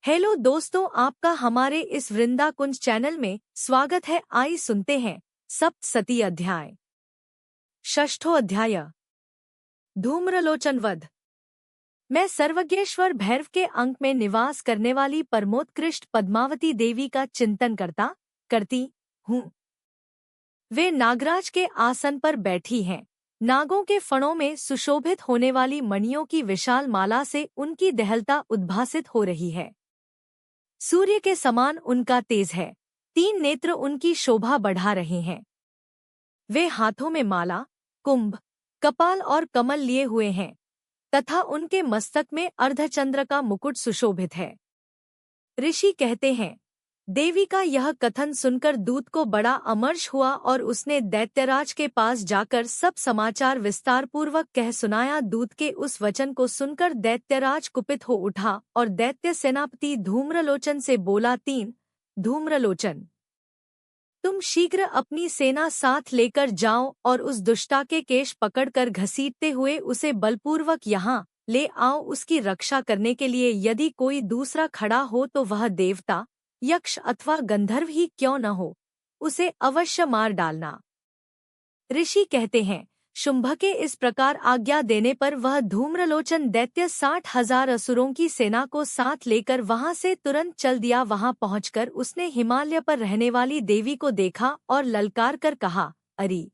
Hello दोस्तों, आपका हमारे इस वृंदा कुंज चैनल में स्वागत है। आइए सुनते हैं सप्तशती अध्याय। षष्ठो अध्याय। धूम्रलोचन वध। मैं सर्वज्ञेश्वर भैरव के अंक में निवास करने वाली परमोत्कृष्ट पद्मावती देवी का चिंतन करती हूँ। वे नागराज के आसन पर बैठी हैं। नागों के फणों में सुशोभित होने वाली मणियों की विशाल माला से उनकी दहलता उद्भासित हो रही है। सूर्य के समान उनका तेज है। 3 नेत्र उनकी शोभा बढ़ा रहे हैं। वे हाथों में माला, कुंभ, कपाल और कमल लिए हुए हैं तथा उनके मस्तक में अर्धचंद्र का मुकुट सुशोभित है। ऋषि कहते हैं, देवी का यह कथन सुनकर दूत को बड़ा अमर्ष हुआ और उसने दैत्यराज के पास जाकर सब समाचार विस्तारपूर्वक कह सुनाया। दूत के उस वचन को सुनकर दैत्यराज कुपित हो उठा और दैत्य सेनापति धूम्रलोचन से बोला, 3 धूम्रलोचन, तुम शीघ्र अपनी सेना साथ लेकर जाओ और उस दुष्टा के केश पकड़कर घसीटते हुए उसे बलपूर्वक यहाँ ले आओ। उसकी रक्षा करने के लिए यदि कोई दूसरा खड़ा हो तो वह देवता, यक्ष अथवा गंधर्व ही क्यों न हो, उसे अवश्य मार डालना। ऋषि कहते हैं, शुंभ के इस प्रकार आज्ञा देने पर वह धूम्रलोचन दैत्य 60,000 असुरों की सेना को साथ लेकर वहां से तुरंत चल दिया। वहां पहुंचकर उसने हिमालय पर रहने वाली देवी को देखा और ललकार कर कहा, अरे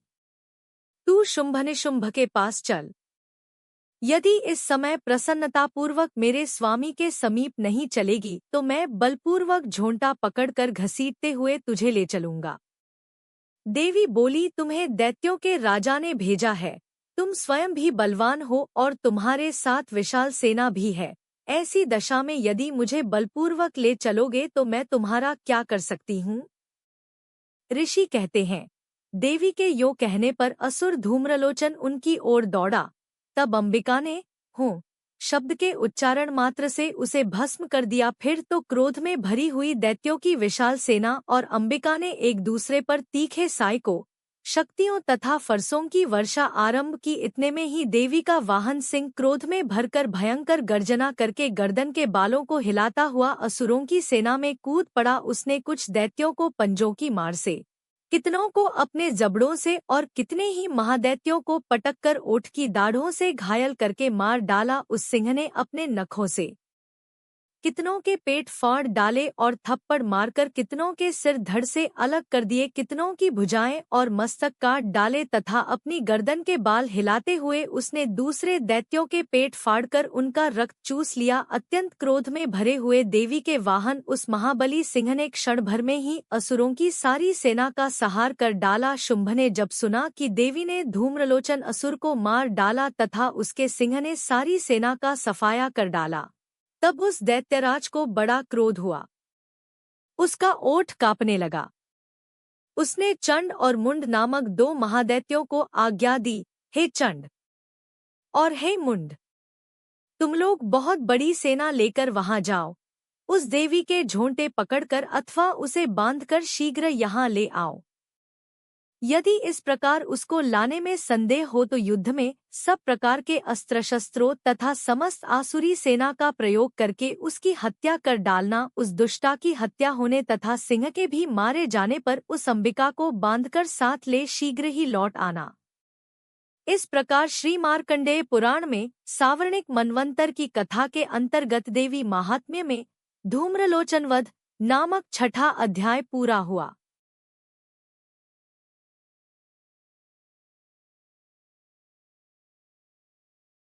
तू शुंभ के पास चल। यदि इस समय प्रसन्नतापूर्वक मेरे स्वामी के समीप नहीं चलेगी तो मैं बलपूर्वक झोंटा पकड़कर घसीटते हुए तुझे ले चलूंगा। देवी बोली, तुम्हें दैत्यों के राजा ने भेजा है। तुम स्वयं भी बलवान हो और तुम्हारे साथ विशाल सेना भी है। ऐसी दशा में यदि मुझे बलपूर्वक ले चलोगे तो मैं तुम्हारा क्या कर सकती हूँ। ऋषि कहते हैं, देवी के यो कहने पर असुर धूम्रलोचन उनकी ओर दौड़ा। तब अंबिका ने हूँ शब्द के उच्चारण मात्र से उसे भस्म कर दिया। फिर तो क्रोध में भरी हुई दैत्यों की विशाल सेना और अंबिका ने एक दूसरे पर तीखे सायकों, शक्तियों तथा फरसों की वर्षा आरंभ की। इतने में ही देवी का वाहन सिंह क्रोध में भरकर भयंकर गर्जना करके गर्दन के बालों को हिलाता हुआ असुरों की सेना में कूद पड़ा। उसने कुछ दैत्यों को पंजों की मार से, कितनों को अपने जबड़ों से और कितने ही महादैत्यों को पटककर ओठ की दाढ़ों से घायल करके मार डाला। उस सिंह ने अपने नखों से कितनों के पेट फाड़ डाले और थप्पड़ मारकर कितनों के सिर धड़ से अलग कर दिए। कितनों की भुजाएं और मस्तक काट डाले तथा अपनी गर्दन के बाल हिलाते हुए उसने दूसरे दैत्यों के पेट फाड़कर उनका रक्त चूस लिया। अत्यंत क्रोध में भरे हुए देवी के वाहन उस महाबली सिंह ने क्षण भर में ही असुरों की सारी सेना का संहार कर डाला। शुंभ ने जब सुना कि देवी ने धूम्रलोचन असुर को मार डाला तथा उसके सिंह ने सारी सेना का सफाया कर डाला, तब उस दैत्यराज को बड़ा क्रोध हुआ। उसका ओठ कांपने लगा। उसने चंड और मुंड नामक 2 महादैत्यों को आज्ञा दी, हे चंड और हे मुंड, तुम लोग बहुत बड़ी सेना लेकर वहां जाओ। उस देवी के झोंटे पकड़कर अथवा उसे बांधकर शीघ्र यहाँ ले आओ। यदि इस प्रकार उसको लाने में संदेह हो तो युद्ध में सब प्रकार के अस्त्र शस्त्रों तथा समस्त आसुरी सेना का प्रयोग करके उसकी हत्या कर डालना। उस दुष्टा की हत्या होने तथा सिंह के भी मारे जाने पर उस अंबिका को बांधकर साथ ले शीघ्र ही लौट आना। इस प्रकार श्री मार्कंडेय पुराण में सावर्णिक मनवंतर की कथा के अंतर्गत देवी महात्म्य में धूम्रलोचन वध नामक 6ठा अध्याय पूरा हुआ।